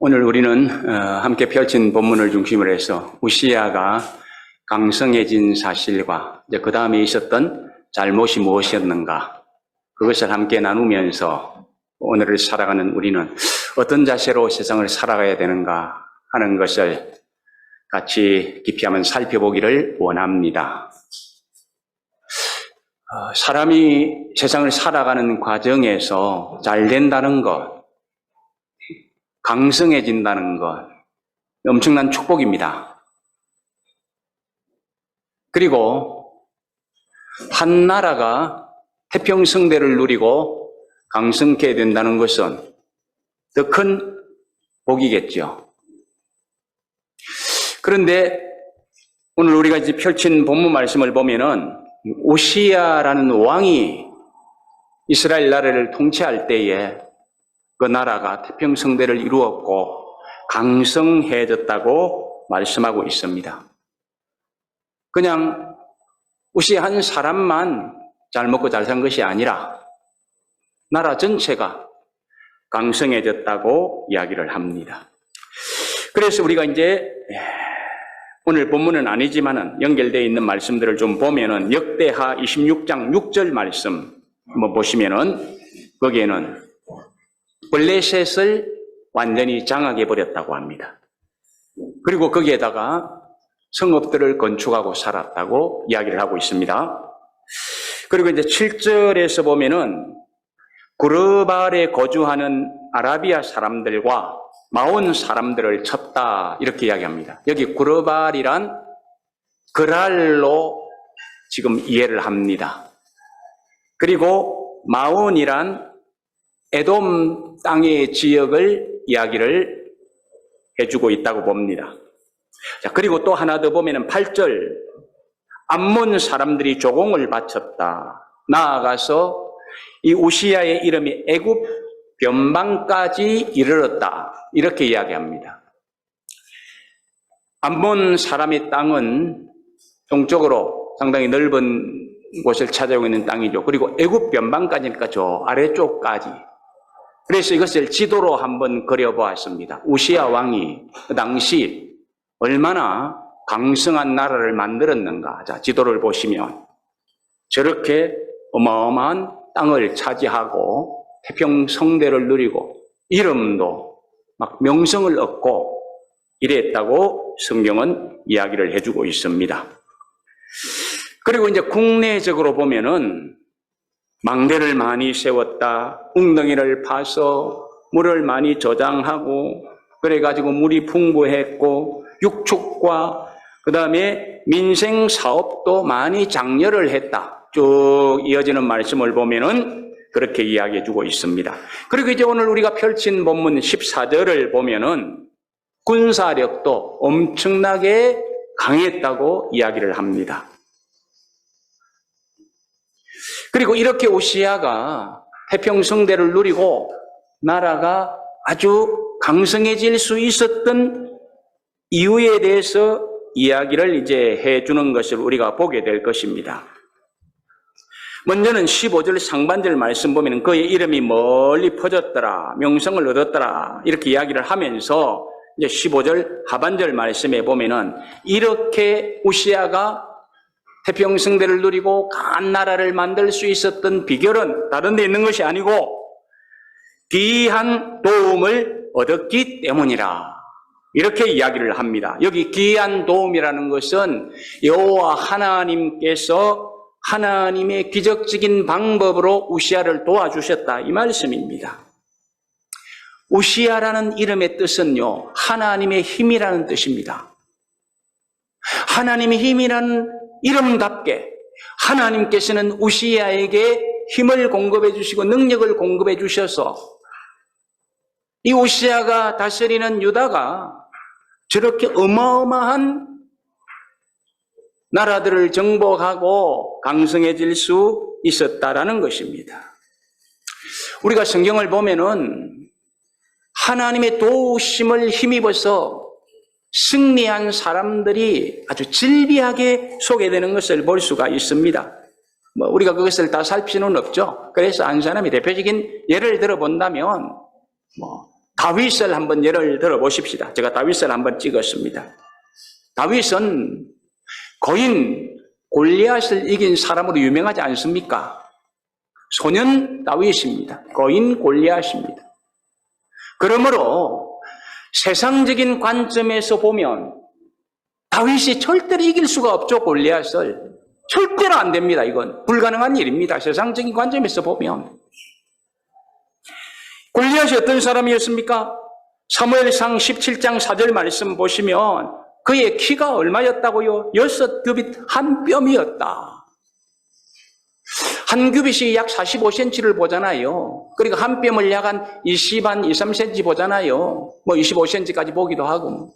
오늘 우리는 함께 펼친 본문을 중심으로 해서 우시야가 강성해진 사실과 그 다음에 있었던 잘못이 무엇이었는가, 그것을 함께 나누면서 오늘을 살아가는 우리는 어떤 자세로 세상을 살아가야 되는가 하는 것을 같이 깊이 한번 살펴보기를 원합니다. 사람이 세상을 살아가는 과정에서 잘 된다는 것, 강성해진다는 것, 엄청난 축복입니다. 그리고 한 나라가 태평성대를 누리고 강성케 된다는 것은 더 큰 복이겠죠. 그런데 오늘 우리가 이제 펼친 본문 말씀을 보면은 우시야라는 왕이 이스라엘 나라를 통치할 때에 그 나라가 태평성대를 이루었고 강성해졌다고 말씀하고 있습니다. 그냥 우시야 한 사람만 잘 먹고 잘 산 것이 아니라 나라 전체가 강성해졌다고 이야기를 합니다. 그래서 우리가 이제 오늘 본문은 아니지만은 연결되어 있는 말씀들을 좀 보면은 역대하 26장 6절 말씀 한번 보시면은 거기에는 블레셋을 완전히 장악해 버렸다고 합니다. 그리고 거기에다가 성읍들을 건축하고 살았다고 이야기를 하고 있습니다. 그리고 이제 7절에서 보면은 구르발에 거주하는 아라비아 사람들과 마온 사람들을 쳤다 이렇게 이야기합니다. 여기 구르발이란 그랄로 지금 이해를 합니다. 그리고 마온이란 에돔 땅의 지역을 이야기를 해주고 있다고 봅니다. 자, 그리고 또 하나 더 보면은 8절, 암몬 사람들이 조공을 바쳤다. 나아가서 이 우시야의 이름이 애굽 변방까지 이르렀다. 이렇게 이야기합니다. 암몬 사람의 땅은 동쪽으로 상당히 넓은 곳을 차지하고 있는 땅이죠. 그리고 애굽 변방까지니까 저 아래쪽까지. 그래서 이것을 지도로 한번 그려보았습니다. 우시야 왕이 그 당시 얼마나 강성한 나라를 만들었는가. 자, 지도를 보시면 저렇게 어마어마한 땅을 차지하고 태평성대를 누리고 이름도 막 명성을 얻고 이랬다고 성경은 이야기를 해주고 있습니다. 그리고 이제 국내적으로 보면은 망대를 많이 세웠다. 웅덩이를 파서 물을 많이 저장하고 그래가지고 물이 풍부했고 육축과 그 다음에 민생 사업도 많이 장려를 했다. 쭉 이어지는 말씀을 보면은 그렇게 이야기해 주고 있습니다. 그리고 이제 오늘 우리가 펼친 본문 14절을 보면은 군사력도 엄청나게 강했다고 이야기를 합니다. 그리고 이렇게 우시야가 태평성대를 누리고 나라가 아주 강성해질 수 있었던 이유에 대해서 이야기를 이제 해주는 것을 우리가 보게 될 것입니다. 먼저는 15절 상반절 말씀 보면 그의 이름이 멀리 퍼졌더라, 명성을 얻었더라 이렇게 이야기를 하면서 이제 15절 하반절 말씀에 보면은 이렇게 우시야가 태평성대를 누리고 강한 나라를 만들 수 있었던 비결은 다른 데 있는 것이 아니고 귀한 도움을 얻었기 때문이라 이렇게 이야기를 합니다. 여기 귀한 도움이라는 것은 여호와 하나님께서 하나님의 기적적인 방법으로 우시야를 도와주셨다 이 말씀입니다. 우시야라는 이름의 뜻은요, 하나님의 힘이라는 뜻입니다. 하나님의 힘이라는 이름답게 하나님께서는 우시야에게 힘을 공급해 주시고 능력을 공급해 주셔서 이 우시야가 다스리는 유다가 저렇게 어마어마한 나라들을 정복하고 강성해질 수 있었다라는 것입니다. 우리가 성경을 보면은 하나님의 도우심을 힘입어서 승리한 사람들이 아주 질비하게 소개되는 것을 볼 수가 있습니다. 우리가 그것을 다 살 필요는 없죠. 그래서 한 사람이 대표적인 예를 들어 본다면 다윗을 한번 예를 들어 보십시다. 제가 다윗을 한번 찍었습니다. 다윗은 거인 골리앗을 이긴 사람으로 유명하지 않습니까? 소년 다윗입니다. 거인 골리앗입니다. 그러므로 세상적인 관점에서 보면 다윗이 절대로 이길 수가 없죠. 골리앗을. 절대로 안 됩니다. 이건 불가능한 일입니다. 세상적인 관점에서 보면. 골리앗이 어떤 사람이었습니까? 사무엘상 17장 4절 말씀 보시면 그의 키가 얼마였다고요? 6규빗 한 뼘이었다. 한 규빗이 약 45cm를 보잖아요. 그러니까 한 뼘을 약 한 20, 3cm 보잖아요. 뭐 25cm까지 보기도 하고.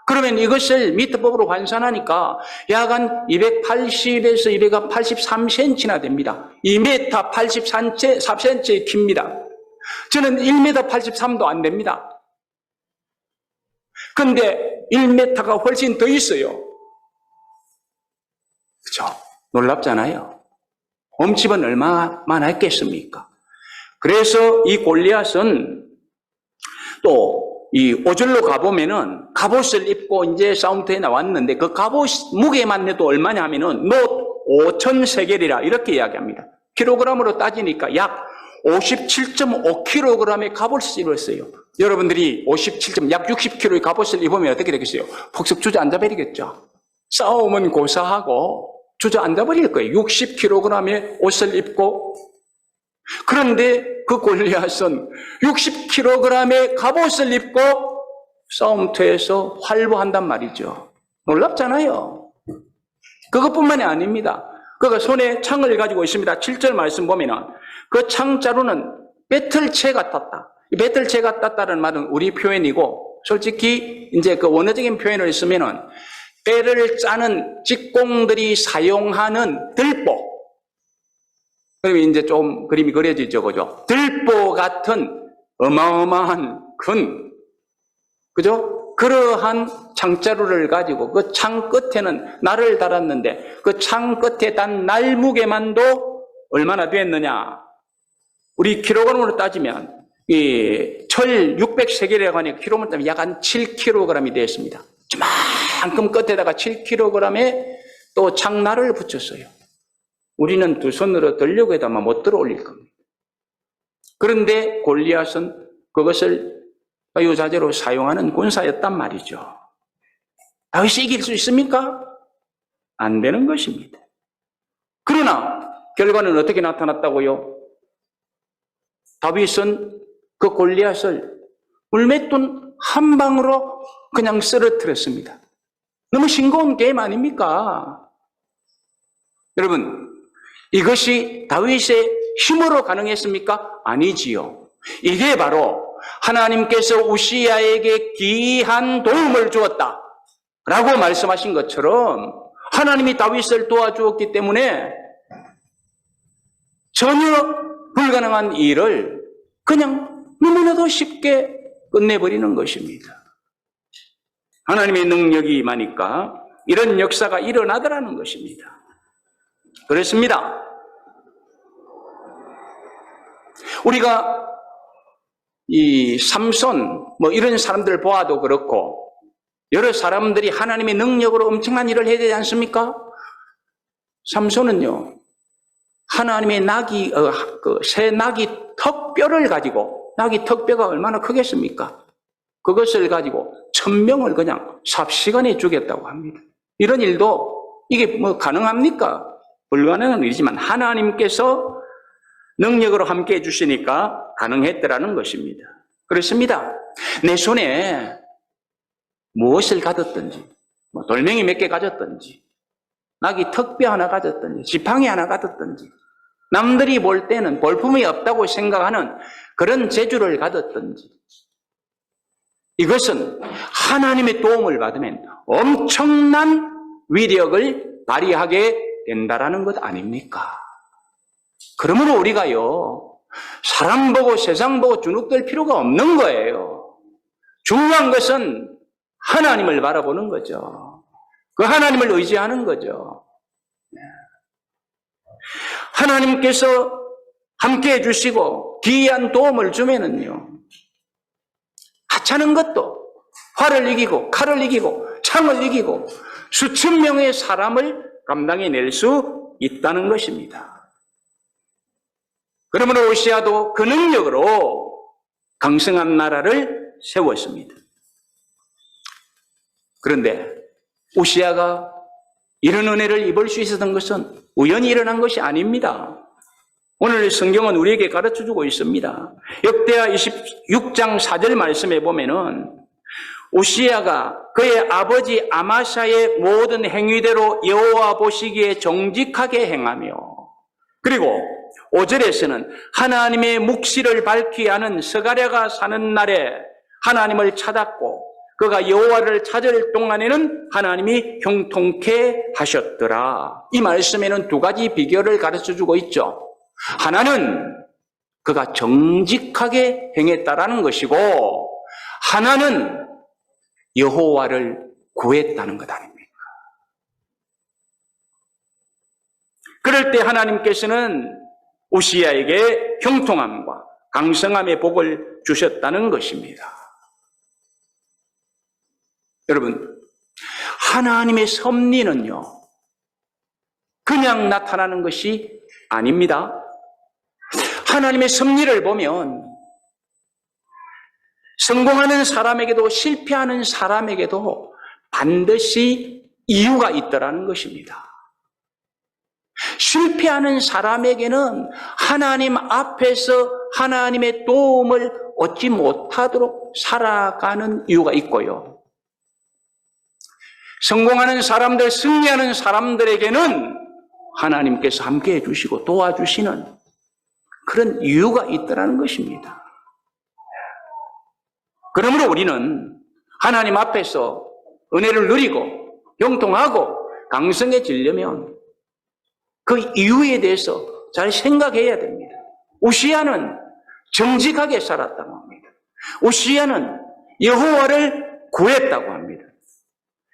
그러면 이것을 미터법으로 환산하니까 약 한 280에서 283cm나 됩니다. 2m 84cm의 깁니다. 저는 1m 83도 안 됩니다. 근데 1m가 훨씬 더 있어요. 그죠? 놀랍잖아요. 몸집은 얼마나 했겠습니까? 그래서 이 골리앗은 또 이 5절로 가보면은 갑옷을 입고 이제 싸움터에 나왔는데 그 갑옷 무게만 해도 얼마냐 하면은 놋 5,000세겔이라 이렇게 이야기합니다. 킬로그램으로 따지니까 약 57.5kg의 갑옷을 입었어요. 여러분들이 약 60kg의 갑옷을 입으면 어떻게 되겠어요? 폭삭 주저앉아버리겠죠. 싸움은 고사하고 주저앉아버릴 거예요. 60kg의 옷을 입고. 그런데 그 골리앗은 60kg의 갑옷을 입고 싸움터에서 활보한단 말이죠. 놀랍잖아요. 그것뿐만이 아닙니다. 그가 손에 창을 가지고 있습니다. 7절 말씀 보면은 그 창자루는 배틀채 같았다. 이 배틀채 같았다는 말은 우리 표현이고 솔직히 이제 그 원어적인 표현을 쓰면은 배를 짜는 직공들이 사용하는 들보. 그러면 이제 좀 그림이 그려지죠, 그죠? 들보 같은 어마어마한 큰, 그죠? 그러한 창자루를 가지고 그 창 끝에는 날을 달았는데 그 창 끝에 단 날 무게만도 얼마나 됐느냐? 우리 킬로그램으로 따지면 이 철 600세겔이라고 하니까 킬로그램 따지면 약 한 7kg이 되었습니다. 저만큼 끝에다가 7kg의 또 창날을 붙였어요. 우리는 두 손으로 들려고 해도 아마 못 들어올릴 겁니다. 그런데 골리앗은 그것을 자유자재로 사용하는 군사였단 말이죠. 다윗이 이길 수 있습니까? 안 되는 것입니다. 그러나 결과는 어떻게 나타났다고요? 다윗은 그 골리앗을 물맷돈 한 방으로 그냥 쓰러뜨렸습니다. 너무 싱거운 게임 아닙니까? 여러분, 이것이 다윗의 힘으로 가능했습니까? 아니지요. 이게 바로 하나님께서 우시야에게 귀한 도움을 주었다 라고 말씀하신 것처럼 하나님이 다윗을 도와주었기 때문에 전혀 불가능한 일을 그냥 너무나도 쉽게 끝내버리는 것입니다. 하나님의 능력이 임하니까 이런 역사가 일어나더라는 것입니다. 그렇습니다. 우리가 이 삼손 이런 사람들 보아도 그렇고 여러 사람들이 하나님의 능력으로 엄청난 일을 해야 되지 않습니까? 삼손은요 하나님의 새 낙이 턱뼈를 가지고 낙이 턱뼈가 얼마나 크겠습니까? 그것을 가지고 1000명을 그냥 삽시간에 죽였다고 합니다. 이런 일도 이게 가능합니까? 불가능한 일이지만 하나님께서 능력으로 함께 해주시니까 가능했더라는 것입니다. 그렇습니다. 내 손에 무엇을 가졌든지 돌멩이 몇 개 가졌든지 낙이 턱뼈 하나 가졌든지 지팡이 하나 가졌든지 남들이 볼 때는 볼품이 없다고 생각하는 그런 재주를 가졌든지 이것은 하나님의 도움을 받으면 엄청난 위력을 발휘하게 된다라는 것 아닙니까? 그러므로 우리가요 사람 보고 세상 보고 주눅들 필요가 없는 거예요. 중요한 것은 하나님을 바라보는 거죠. 그 하나님을 의지하는 거죠. 하나님께서 함께 해주시고 귀한 도움을 주면은요 하찮은 것도 활을 이기고 칼을 이기고 창을 이기고 수천 명의 사람을 감당해낼 수 있다는 것입니다. 그러므로 오시아도 그 능력으로 강성한 나라를 세웠습니다. 그런데 오시아가 이런 은혜를 입을 수 있었던 것은 우연히 일어난 것이 아닙니다. 오늘 성경은 우리에게 가르쳐주고 있습니다. 역대하 26장 4절 말씀에 보면은 오시아가 그의 아버지 아마샤의 모든 행위대로 여호와 보시기에 정직하게 행하며, 그리고 5절에서는 하나님의 묵시를 밝히 하는 스가랴가 사는 날에 하나님을 찾았고 그가 여호와를 찾을 동안에는 하나님이 형통케 하셨더라. 이 말씀에는 두 가지 비결을 가르쳐주고 있죠. 하나는 그가 정직하게 행했다라는 것이고, 하나는 여호와를 구했다는 것 아닙니까? 그럴 때 하나님께서는 오시아에게 형통함과 강성함의 복을 주셨다는 것입니다. 여러분, 하나님의 섭리는요, 그냥 나타나는 것이 아닙니다. 하나님의 섭리를 보면 성공하는 사람에게도 실패하는 사람에게도 반드시 이유가 있더라는 것입니다. 실패하는 사람에게는 하나님 앞에서 하나님의 도움을 얻지 못하도록 살아가는 이유가 있고요. 성공하는 사람들, 승리하는 사람들에게는 하나님께서 함께 해주시고 도와주시는 그런 이유가 있더라는 것입니다. 그러므로 우리는 하나님 앞에서 은혜를 누리고 형통하고 강성해지려면 그 이유에 대해서 잘 생각해야 됩니다. 우시아는 정직하게 살았다고 합니다. 우시아는 여호와를 구했다고 합니다.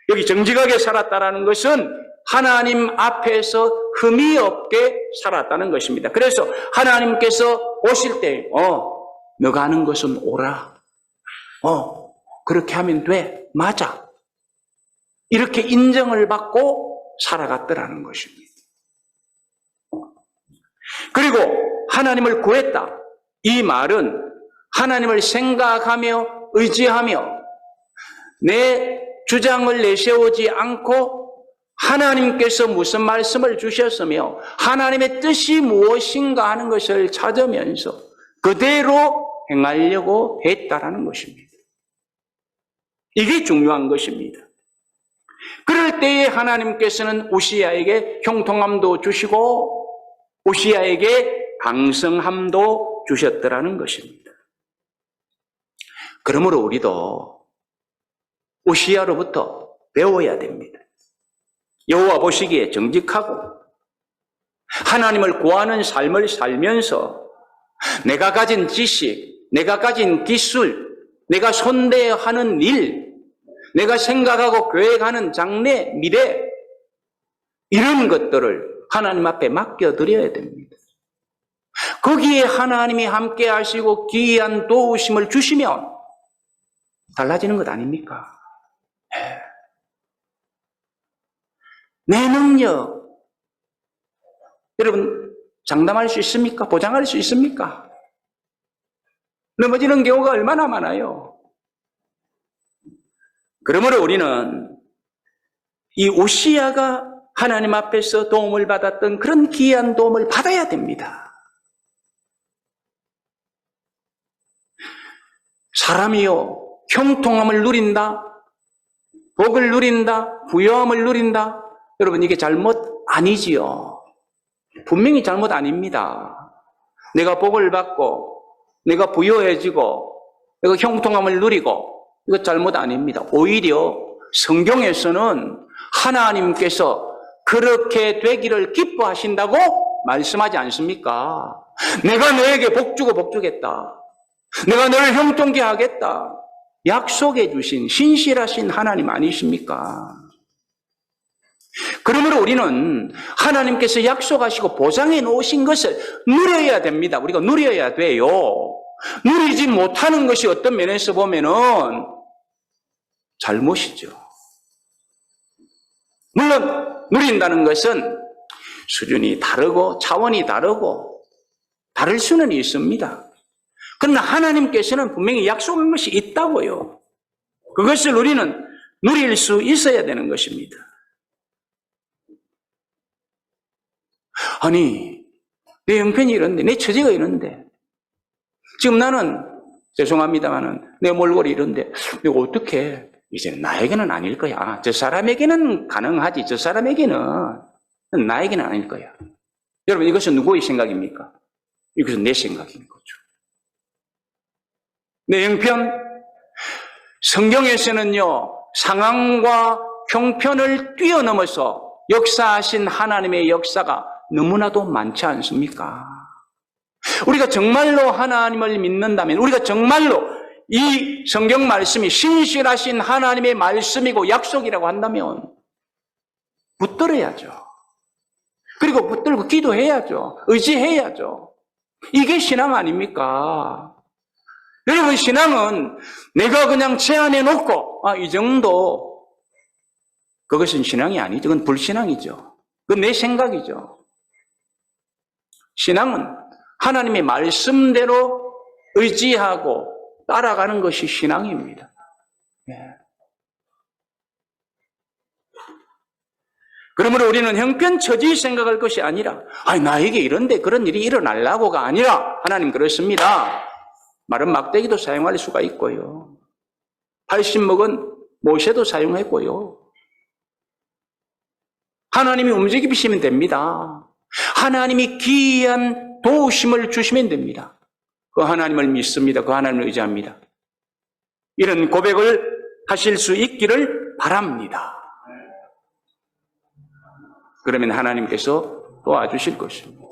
여기 정직하게 살았다는 것은 하나님 앞에서 흠이 없게 살았다는 것입니다. 그래서 하나님께서 오실 때 너가 하는 것은 옳아. 그렇게 하면 돼. 맞아. 이렇게 인정을 받고 살아갔더라는 것입니다. 그리고 하나님을 구했다. 이 말은 하나님을 생각하며 의지하며 내 주장을 내세우지 않고 하나님께서 무슨 말씀을 주셨으며 하나님의 뜻이 무엇인가 하는 것을 찾으면서 그대로 행하려고 했다라는 것입니다. 이게 중요한 것입니다. 그럴 때에 하나님께서는 우시아에게 형통함도 주시고 우시아에게 강성함도 주셨더라는 것입니다. 그러므로 우리도 우시아로부터 배워야 됩니다. 여호와 보시기에 정직하고 하나님을 구하는 삶을 살면서 내가 가진 지식, 내가 가진 기술, 내가 손대하는 일, 내가 생각하고 계획하는 장래, 미래, 이런 것들을 하나님 앞에 맡겨드려야 됩니다. 거기에 하나님이 함께 하시고 기이한 도우심을 주시면 달라지는 것 아닙니까? 내 능력, 여러분 장담할 수 있습니까? 보장할 수 있습니까? 넘어지는 경우가 얼마나 많아요. 그러므로 우리는 이 우시아가 하나님 앞에서 도움을 받았던 그런 기이한 도움을 받아야 됩니다. 사람이요, 형통함을 누린다, 복을 누린다, 부유함을 누린다, 여러분 이게 잘못 아니지요. 분명히 잘못 아닙니다. 내가 복을 받고 내가 부유해지고 내가 형통함을 누리고 이거 잘못 아닙니다. 오히려 성경에서는 하나님께서 그렇게 되기를 기뻐하신다고 말씀하지 않습니까? 내가 너에게 복 주고 복 주겠다. 내가 너를 형통케 하겠다. 약속해 주신 신실하신 하나님 아니십니까? 그러므로 우리는 하나님께서 약속하시고 보장해 놓으신 것을 누려야 됩니다. 우리가 누려야 돼요. 누리지 못하는 것이 어떤 면에서 보면은 잘못이죠. 물론 누린다는 것은 수준이 다르고 차원이 다르고 다를 수는 있습니다. 그러나 하나님께서는 분명히 약속한 것이 있다고요. 그것을 우리는 누릴 수 있어야 되는 것입니다. 아니, 내 형편이 이런데, 내 처지가 이런데, 지금 나는 죄송합니다만은 내 몰골이 이런데 이거 어떻게 이제는 나에게는 아닐 거야. 저 사람에게는 가능하지. 저 사람에게는 나에게는 아닐 거야. 여러분, 이것은 누구의 생각입니까? 이것은 내 생각인 거죠. 내 형편, 성경에서는요, 상황과 형편을 뛰어넘어서 역사하신 하나님의 역사가 너무나도 많지 않습니까? 우리가 정말로 하나님을 믿는다면, 우리가 정말로 이 성경 말씀이 신실하신 하나님의 말씀이고 약속이라고 한다면 붙들어야죠. 그리고 붙들고 기도해야죠. 의지해야죠. 이게 신앙 아닙니까? 여러분, 신앙은 내가 그냥 제안해 놓고 이 정도, 그것은 신앙이 아니죠. 그건 불신앙이죠. 그건 내 생각이죠. 신앙은 하나님의 말씀대로 의지하고 따라가는 것이 신앙입니다. 그러므로 우리는 형편처지 생각할 것이 아니라 나에게 이런데 그런 일이 일어나려고가 아니라 하나님 그렇습니다. 마른 막대기도 사용할 수가 있고요. 80먹은 모세도 사용했고요. 하나님이 움직이시면 됩니다. 하나님이 기이한 도우심을 주시면 됩니다. 그 하나님을 믿습니다. 그 하나님을 의지합니다. 이런 고백을 하실 수 있기를 바랍니다. 그러면 하나님께서 도와주실 것입니다.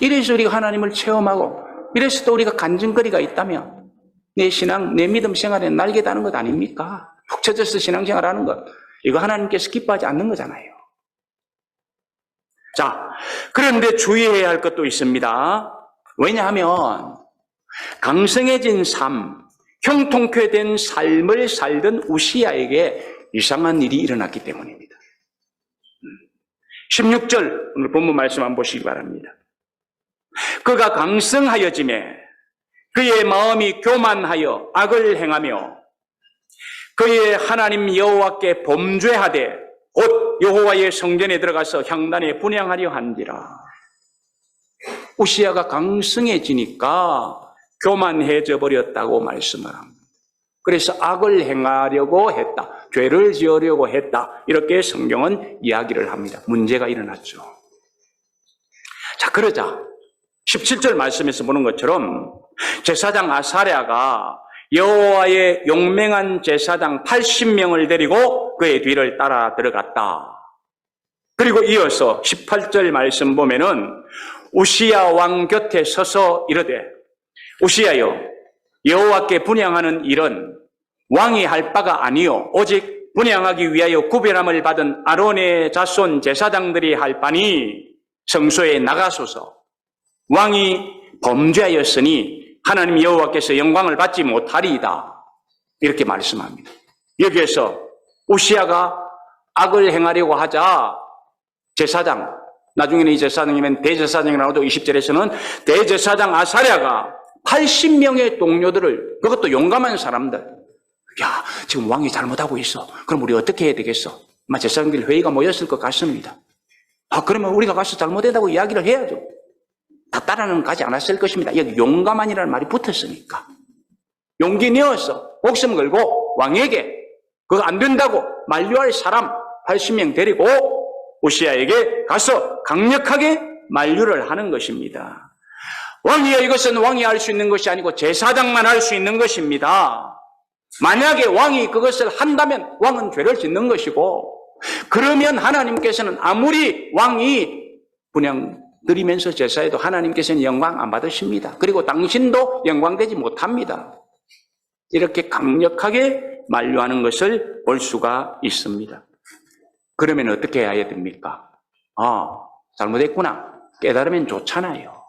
이래서 우리가 하나님을 체험하고 이래서 또 우리가 간증거리가 있다면 내 신앙, 내 믿음 생활에 날개 다는 것 아닙니까? 푹 쳐져서 신앙생활하는 것, 이거 하나님께서 기뻐하지 않는 거잖아요. 자, 그런데 주의해야 할 것도 있습니다. 왜냐하면 강성해진 삶, 형통케 된 삶을 살던 우시야에게 이상한 일이 일어났기 때문입니다. 16절 오늘 본문 말씀 한번 보시기 바랍니다. 그가 강성하여짐에 그의 마음이 교만하여 악을 행하며 그의 하나님 여호와께 범죄하되 곧 여호와의 성전에 들어가서 향단에 분향하려 한지라. 우시야가 강성해지니까 교만해져 버렸다고 말씀을 합니다. 그래서 악을 행하려고 했다. 죄를 지으려고 했다. 이렇게 성경은 이야기를 합니다. 문제가 일어났죠. 자, 그러자 17절 말씀에서 보는 것처럼 제사장 아사랴가 여호와의 용맹한 제사장 80명을 데리고 그의 뒤를 따라 들어갔다. 그리고 이어서 18절 말씀 보면은 우시야 왕 곁에 서서 이르되 우시야여, 여호와께 분향하는 일은 왕이 할 바가 아니요 오직 분향하기 위하여 구별함을 받은 아론의 자손 제사장들이 할 바니 성소에 나가소서. 왕이 범죄하였으니 하나님 여호와께서 영광을 받지 못하리이다. 이렇게 말씀합니다. 여기에서 우시야가 악을 행하려고 하자 제사장, 나중에는 이 제사장이면 대제사장이라고도 20절에서는 대제사장 아사랴가 80명의 동료들을, 그것도 용감한 사람들, 야, 지금 왕이 잘못하고 있어. 그럼 우리 어떻게 해야 되겠어? 아마 제사장들 회의가 모였을 것 같습니다. 그러면 우리가 가서 잘못했다고 이야기를 해야죠. 다 따라는 가지 않았을 것입니다. 여기 용감한이라는 말이 붙었으니까. 용기 내어서 목숨 걸고 왕에게 그거 안 된다고 만류할 사람 80명 데리고 우시야에게 가서 강력하게 만류를 하는 것입니다. 왕이여, 이것은 왕이 할 수 있는 것이 아니고 제사장만 할 수 있는 것입니다. 만약에 왕이 그것을 한다면 왕은 죄를 짓는 것이고, 그러면 하나님께서는 아무리 왕이 분향 드리면서 제사해도 하나님께서는 영광 안 받으십니다. 그리고 당신도 영광되지 못합니다. 이렇게 강력하게 만류하는 것을 볼 수가 있습니다. 그러면 어떻게 해야 됩니까? 잘못했구나 깨달으면 좋잖아요.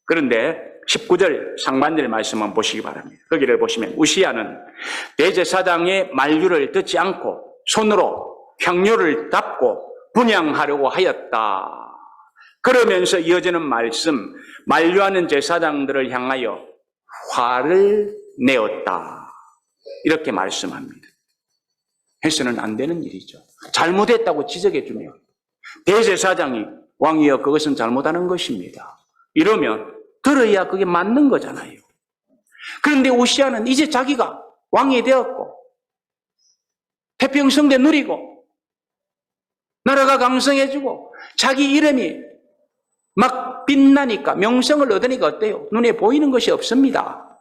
그런데 19절 상반절 말씀 한번 보시기 바랍니다. 거기를 보시면 우시야는 대제사장의 만류를 듣지 않고 손으로 향료를 답고 분향하려고 하였다. 그러면서 이어지는 말씀, 만류하는 제사장들을 향하여 화를 내었다. 이렇게 말씀합니다. 해서는 안 되는 일이죠. 잘못했다고 지적해 주면 대제사장이 왕이여 그것은 잘못하는 것입니다. 이러면 들어야 그게 맞는 거잖아요. 그런데 우시야는 이제 자기가 왕이 되었고 태평성대 누리고 나라가 강성해지고 자기 이름이 막 빛나니까 명성을 얻으니까 어때요? 눈에 보이는 것이 없습니다.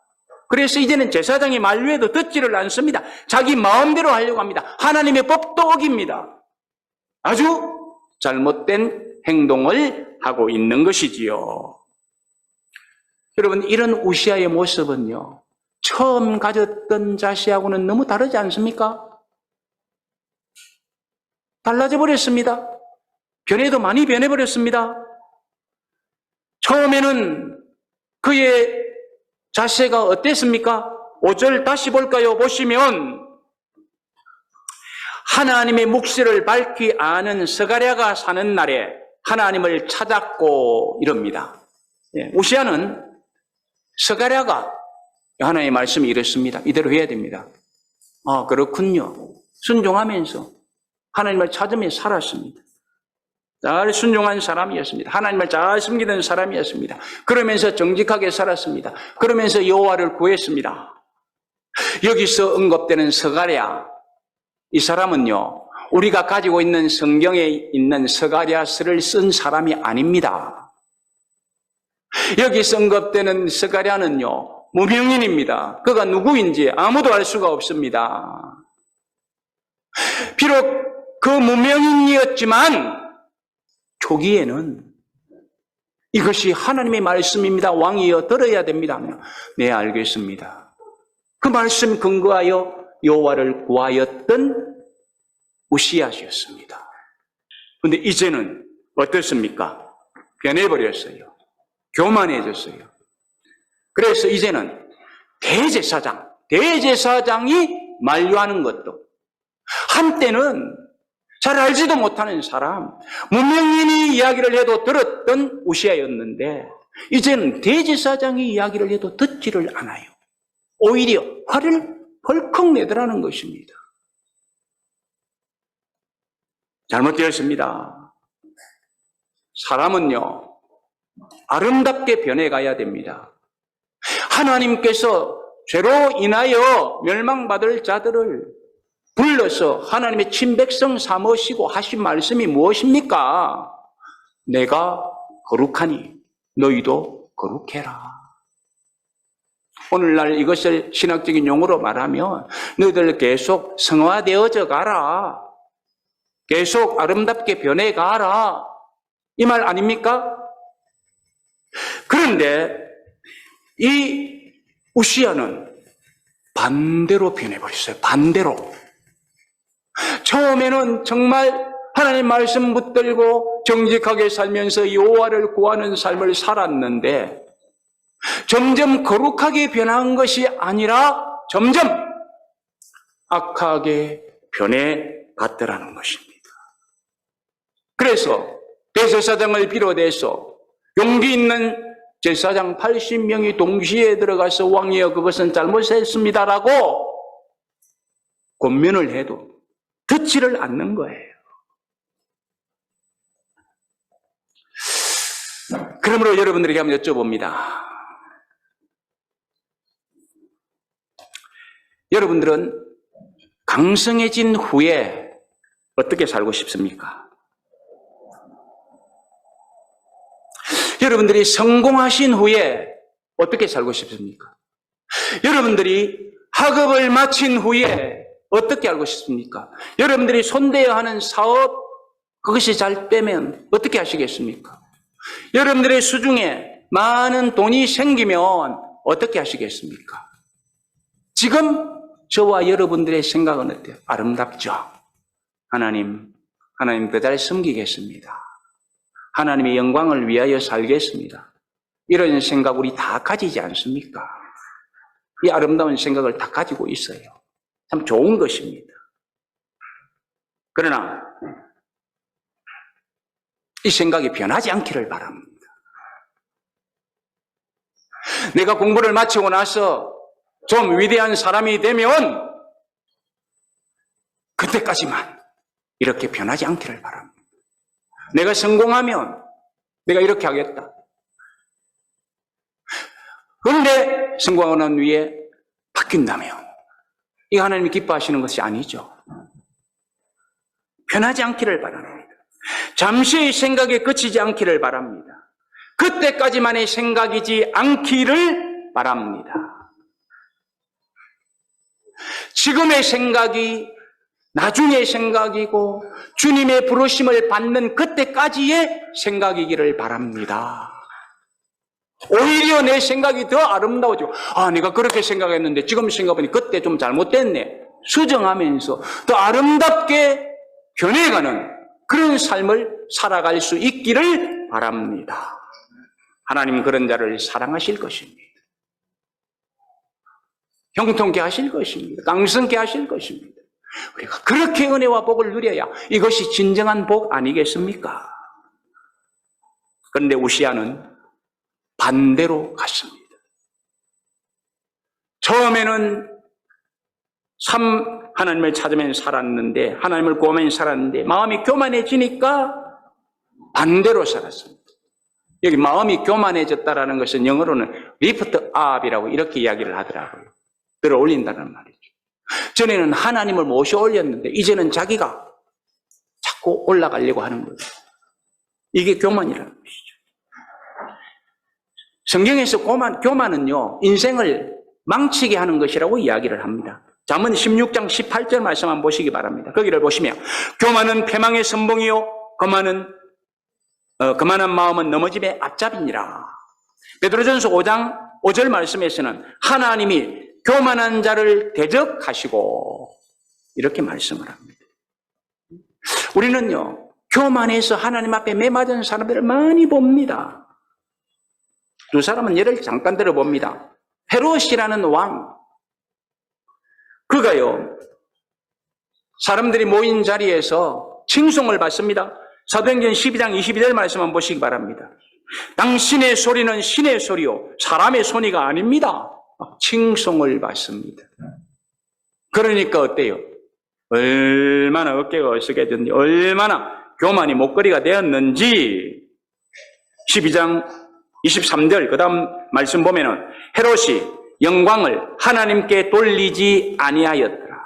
그래서 이제는 제사장이 만류해도 듣지를 않습니다. 자기 마음대로 하려고 합니다. 하나님의 법도 어깁니다. 아주 잘못된 행동을 하고 있는 것이지요. 여러분, 이런 우시야의 모습은요, 처음 가졌던 자세하고는 너무 다르지 않습니까? 달라져 버렸습니다. 변해도 많이 변해버렸습니다. 처음에는 그의 자세가 어땠습니까? 5절 다시 볼까요? 보시면 하나님의 묵시를 밝히 아는 스가랴가 사는 날에 하나님을 찾았고 이럽니다. 우시야는 스가랴가 하나님의 말씀이 이렇습니다. 이대로 해야 됩니다. 아, 그렇군요. 순종하면서 하나님을 찾으며 살았습니다. 잘 순종한 사람이었습니다. 하나님을 잘 섬기던 사람이었습니다. 그러면서 정직하게 살았습니다. 그러면서 여호와를 구했습니다. 여기서 언급되는 스가랴, 이 사람은요, 우리가 가지고 있는 성경에 있는 스가랴서를 쓴 사람이 아닙니다. 여기서 언급되는 스가랴는요, 무명인입니다. 그가 누구인지 아무도 알 수가 없습니다. 비록 그 무명인이었지만 초기에는 이것이 하나님의 말씀입니다. 왕이여 들어야 됩니다. 네, 알겠습니다. 그 말씀 근거하여 여호와를 구하였던 우시야였습니다. 그런데 이제는 어떻습니까? 변해버렸어요. 교만해졌어요. 그래서 이제는 대제사장이 만류하는 것도 한때는 잘 알지도 못하는 사람, 무명인이 이야기를 해도 들었던 우시야였는데 이제는 대제사장이 이야기를 해도 듣지를 않아요. 오히려 화를 벌컥 내더라는 것입니다. 잘못되었습니다. 사람은요, 아름답게 변해가야 됩니다. 하나님께서 죄로 인하여 멸망받을 자들을 불러서 하나님의 친백성 삼으시고 하신 말씀이 무엇입니까? 내가 거룩하니 너희도 거룩해라. 오늘날 이것을 신학적인 용어로 말하면 너희들 계속 성화되어져 가라. 계속 아름답게 변해가라. 이 말 아닙니까? 그런데 이 우시야는 반대로 변해버렸어요. 반대로. 처음에는 정말 하나님 말씀 붙들고 정직하게 살면서 여호와를 구하는 삶을 살았는데 점점 거룩하게 변한 것이 아니라 점점 악하게 변해갔더라는 것입니다. 그래서 대제사장을 비롯해서 용기 있는 제사장 80명이 동시에 들어가서 왕이여 그것은 잘못했습니다라고 권면을 해도 듣지를 않는 거예요. 그러므로 여러분들에게 한번 여쭤봅니다. 여러분들은 강성해진 후에 어떻게 살고 싶습니까? 여러분들이 성공하신 후에 어떻게 살고 싶습니까? 여러분들이 학업을 마친 후에 어떻게 알고 싶습니까? 여러분들이 손대야 하는 사업, 그것이 잘 되면 어떻게 하시겠습니까? 여러분들의 수중에 많은 돈이 생기면 어떻게 하시겠습니까? 지금 저와 여러분들의 생각은 어때요? 아름답죠? 하나님 그 잘 섬기겠습니다. 하나님의 영광을 위하여 살겠습니다. 이런 생각 우리 다 가지지 않습니까? 이 아름다운 생각을 다 가지고 있어요. 참 좋은 것입니다. 그러나 이 생각이 변하지 않기를 바랍니다. 내가 공부를 마치고 나서 좀 위대한 사람이 되면 그때까지만 이렇게 변하지 않기를 바랍니다. 내가 성공하면 내가 이렇게 하겠다. 그런데 성공하고 난 후에 바뀐다면 이거 하나님이 기뻐하시는 것이 아니죠. 변하지 않기를 바랍니다. 잠시의 생각에 그치지 않기를 바랍니다. 그때까지만의 생각이지 않기를 바랍니다. 지금의 생각이 나중의 생각이고 주님의 부르심을 받는 그때까지의 생각이기를 바랍니다. 오히려 내 생각이 더 아름다워지고 내가 그렇게 생각했는데 지금 생각해보니 그때 좀 잘못됐네. 수정하면서 더 아름답게 변해가는 그런 삶을 살아갈 수 있기를 바랍니다. 하나님은 그런 자를 사랑하실 것입니다. 형통케 하실 것입니다. 강성케 하실 것입니다. 우리가 그렇게 은혜와 복을 누려야 이것이 진정한 복 아니겠습니까? 그런데 우시아는 반대로 갔습니다. 처음에는 하나님을 찾으면서 살았는데, 하나님을 구하면서 살았는데 마음이 교만해지니까 반대로 살았습니다. 여기 마음이 교만해졌다라는 것은 영어로는 lift up이라고 이렇게 이야기를 하더라고요. 들어 올린다는 말이죠. 전에는 하나님을 모셔 올렸는데 이제는 자기가 자꾸 올라가려고 하는 거예요. 이게 교만이라는 것이죠. 성경에서 교만은요, 인생을 망치게 하는 것이라고 이야기를 합니다. 잠언 16장 18절 말씀 한번 보시기 바랍니다. 거기를 보시면 교만은 패망의 선봉이요 거만한 마음은 넘어짐의 앞잡이니라. 베드로전서 5장 5절 말씀에서는 하나님이 교만한 자를 대적하시고 이렇게 말씀을 합니다. 우리는요, 교만해서 하나님 앞에 매맞은 사람들을 많이 봅니다. 두 사람은 예를 잠깐 들어봅니다. 헤롯이라는 왕, 그가요 사람들이 모인 자리에서 칭송을 받습니다. 사도행전 12장 22절 말씀 한번 보시기 바랍니다. 당신의 소리는 신의 소리요 사람의 소리가 아닙니다. 칭송을 받습니다. 그러니까 어때요? 얼마나 어깨가 어색해졌는지, 얼마나 교만이 목걸이가 되었는지. 12장 23절 그 다음 말씀 보면은 헤롯이 영광을 하나님께 돌리지 아니하였더라.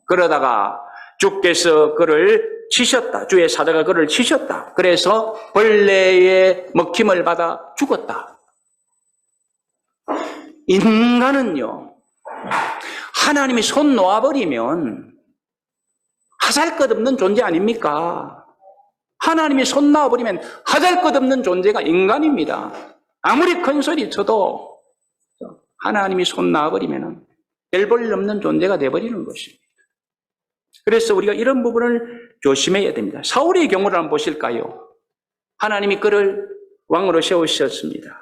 그러다가 주께서 그를 치셨다. 주의 사자가 그를 치셨다. 그래서 벌레의 먹힘을 받아 죽었다. 인간은요, 하나님이 손 놓아버리면 하잘것없는 존재 아닙니까? 하나님이 손 놔버리면 하잘것없는 존재가 인간입니다. 아무리 큰 소리 쳐도 하나님이 손 놔버리면 별 볼 일 없는 존재가 되어버리는 것입니다. 그래서 우리가 이런 부분을 조심해야 됩니다. 사울의 경우를 한번 보실까요? 하나님이 그를 왕으로 세우셨습니다.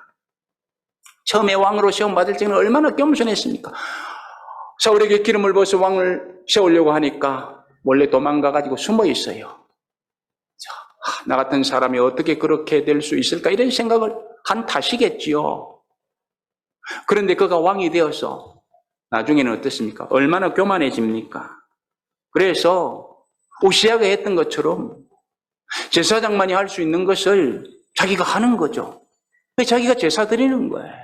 처음에 왕으로 세움 받을 때는 얼마나 겸손했습니까? 사울에게 기름을 부어서 왕을 세우려고 하니까 몰래 도망가가지고 숨어 있어요. 나 같은 사람이 어떻게 그렇게 될 수 있을까? 이런 생각을 한 탓이겠지요. 그런데 그가 왕이 되어서 나중에는 어떻습니까? 얼마나 교만해집니까? 그래서 우시아가 했던 것처럼 제사장만이 할 수 있는 것을 자기가 하는 거죠. 자기가 제사 드리는 거예요.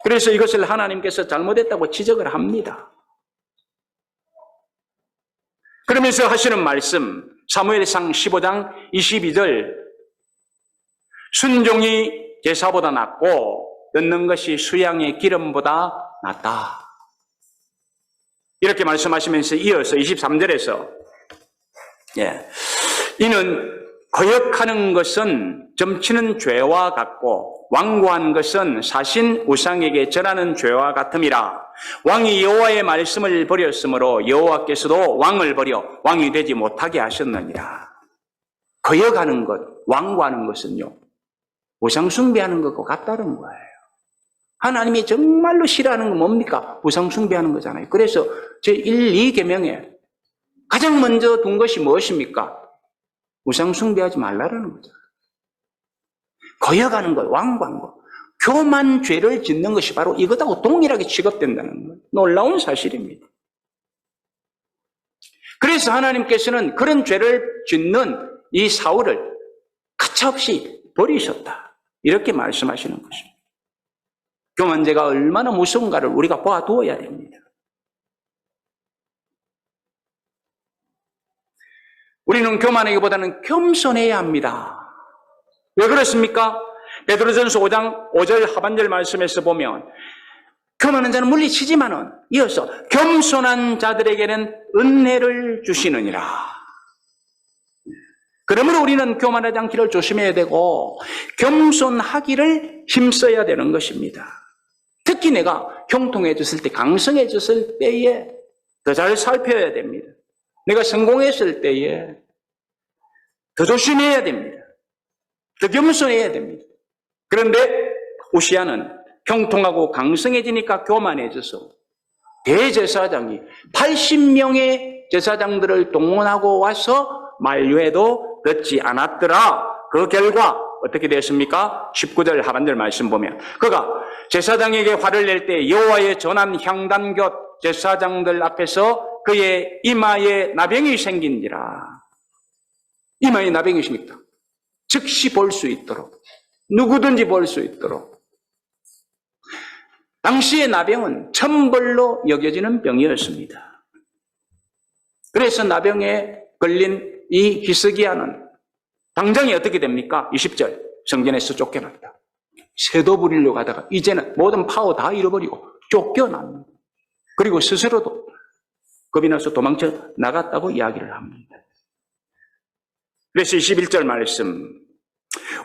그래서 이것을 하나님께서 잘못했다고 지적을 합니다. 그러면서 하시는 말씀, 사무엘상 15장 22절, 순종이 제사보다 낫고 듣는 것이 수양의 기름보다 낫다. 이렇게 말씀하시면서 이어서 23절에서 이는 거역하는 것은 점치는 죄와 같고 완고한 것은 사신 우상에게 절하는 죄와 같음이라. 왕이 여호와의 말씀을 버렸으므로 여호와께서도 왕을 버려 왕이 되지 못하게 하셨느니라. 거역하는 것, 완고하는 것은요, 우상 숭배하는 것과 같다는 거예요. 하나님이 정말로 싫어하는 건 뭡니까? 우상 숭배하는 거잖아요. 그래서 제1, 2계명에 가장 먼저 둔 것이 무엇입니까? 우상 숭배하지 말라라는 거죠. 거역하는 것, 완고한 것, 교만 죄를 짓는 것이 바로 이것하고 동일하게 취급된다는 것. 놀라운 사실입니다. 그래서 하나님께서는 그런 죄를 짓는 이 사울을 가차없이 버리셨다. 이렇게 말씀하시는 것입니다. 교만죄가 얼마나 무서운가를 우리가 보아두어야 됩니다. 우리는 교만하기보다는 겸손해야 합니다. 왜 그렇습니까? 베드로전서 5장 5절 하반절 말씀에서 보면 교만한 자는 물리치지만은 이어서 겸손한 자들에게는 은혜를 주시느니라. 그러므로 우리는 교만하지 않기를 조심해야 되고 겸손하기를 힘써야 되는 것입니다. 특히 내가 형통해졌을 때, 강성해졌을 때에 더 잘 살펴야 됩니다. 내가 성공했을 때에 더 조심해야 됩니다. 더 겸손해야 됩니다. 그런데 우시야는 형통하고 강성해지니까 교만해져서 대제사장이 80명의 제사장들을 동원하고 와서 만류해도 듣지 않았더라. 그 결과 어떻게 됐습니까? 19절 하반절 말씀 보면 그가 제사장에게 화를 낼 때 여호와의 전한 향단곁 제사장들 앞에서 그의 이마에 나병이 생긴지라. 이마에 나병이 생겼다. 즉시 볼 수 있도록, 누구든지 볼 수 있도록. 당시의 나병은 천벌로 여겨지는 병이었습니다. 그래서 나병에 걸린 이 히스기야는 당장이 어떻게 됩니까? 20절 성전에서 쫓겨났다. 새도 부리려고 하다가 이제는 모든 파워 다 잃어버리고 쫓겨납니다. 그리고 스스로도 겁이 나서 도망쳐 나갔다고 이야기를 합니다. 그래서 21절 말씀,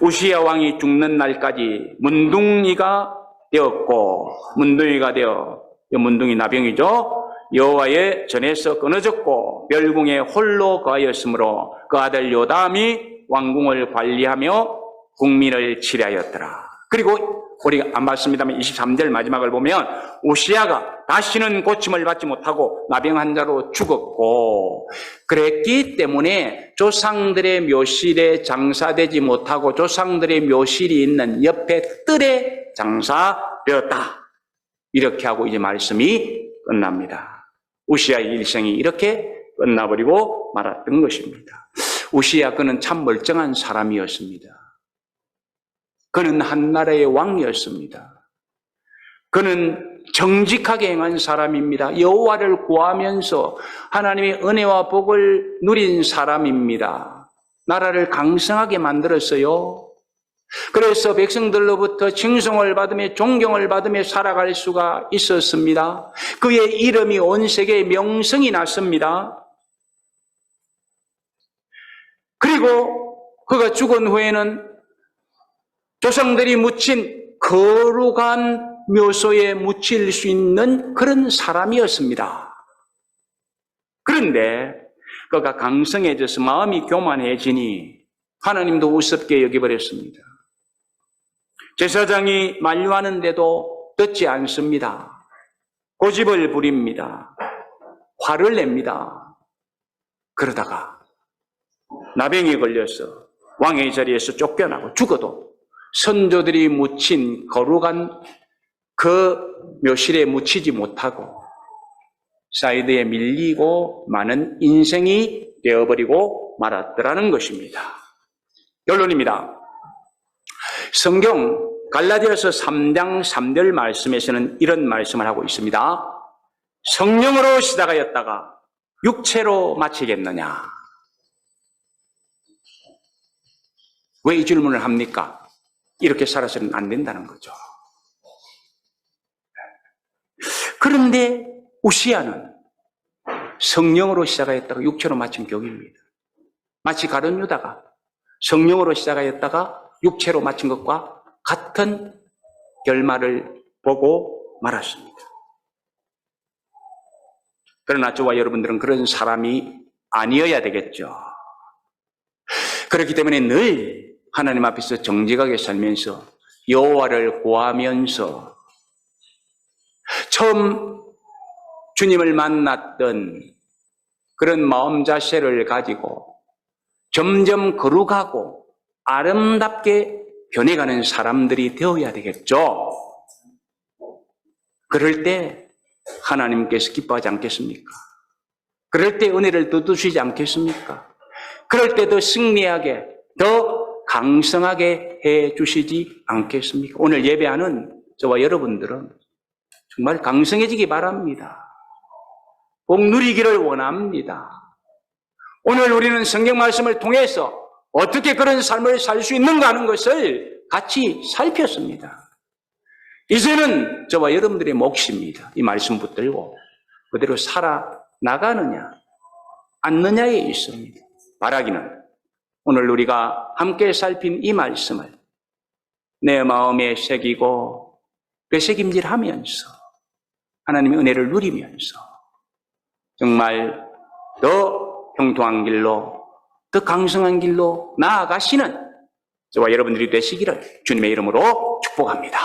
우시야 왕이 죽는 날까지 문둥이가 되었고, 문둥이가 되어, 문둥이 나병이죠. 여호와의 전에서 끊어졌고 멸궁에 홀로 거하였으므로 그 아들 요담이 왕궁을 관리하며 국민을 치료하였더라. 그리고 우리가 안 봤습니다만 23절 마지막을 보면 우시야가 다시는 고침을 받지 못하고 나병 환자로 죽었고, 그랬기 때문에 조상들의 묘실에 장사되지 못하고 조상들의 묘실이 있는 옆에 뜰에 장사되었다. 이렇게 하고 이제 말씀이 끝납니다. 우시야의 일생이 이렇게 끝나버리고 말았던 것입니다. 우시야 그는 참 멀쩡한 사람이었습니다. 그는 한 나라의 왕이었습니다. 그는 정직하게 행한 사람입니다. 여호와를 구하면서 하나님의 은혜와 복을 누린 사람입니다. 나라를 강성하게 만들었어요. 그래서 백성들로부터 칭송을 받으며 존경을 받으며 살아갈 수가 있었습니다. 그의 이름이 온 세계에 명성이 났습니다. 그리고 그가 죽은 후에는 조상들이 묻힌 거룩한 묘소에 묻힐 수 있는 그런 사람이었습니다. 그런데 그가 강성해져서 마음이 교만해지니 하나님도 우습게 여겨버렸습니다. 제사장이 만류하는데도 듣지 않습니다. 고집을 부립니다. 화를 냅니다. 그러다가 나병에 걸려서 왕의 자리에서 쫓겨나고 죽어도 선조들이 묻힌 거룩한 그 묘실에 묻히지 못하고 사이드에 밀리고 많은 인생이 되어버리고 말았더라는 것입니다. 결론입니다. 성경 갈라디아서 3장 3절 말씀에서는 이런 말씀을 하고 있습니다. 성령으로 시작하였다가 육체로 마치겠느냐? 왜 이 질문을 합니까? 이렇게 살아서는 안 된다는 거죠. 그런데 우시야는 성령으로 시작하였다가 육체로 마친 격입니다. 마치 가룟 유다가 성령으로 시작하였다가 육체로 마친 것과 같은 결말을 보고 말았습니다. 그러나 저와 여러분들은 그런 사람이 아니어야 되겠죠. 그렇기 때문에 늘 하나님 앞에서 정직하게 살면서 여호와를 구하면서 처음 주님을 만났던 그런 마음 자세를 가지고 점점 거룩하고 아름답게 변해가는 사람들이 되어야 되겠죠. 그럴 때 하나님께서 기뻐하지 않겠습니까? 그럴 때 은혜를 더 주시지 않겠습니까? 그럴 때 더 승리하게, 더 강성하게 해 주시지 않겠습니까? 오늘 예배하는 저와 여러분들은 정말 강성해지기 바랍니다. 복 누리기를 원합니다. 오늘 우리는 성경 말씀을 통해서 어떻게 그런 삶을 살 수 있는가 하는 것을 같이 살폈습니다. 이제는 저와 여러분들의 몫입니다. 이 말씀 붙들고 그대로 살아나가느냐 않느냐에 있습니다. 바라기는 오늘 우리가 함께 살핀 이 말씀을 내 마음에 새기고 되새김질하면서 하나님의 은혜를 누리면서 정말 더 형통한 길로, 더 강성한 길로 나아가시는 저와 여러분들이 되시기를 주님의 이름으로 축복합니다.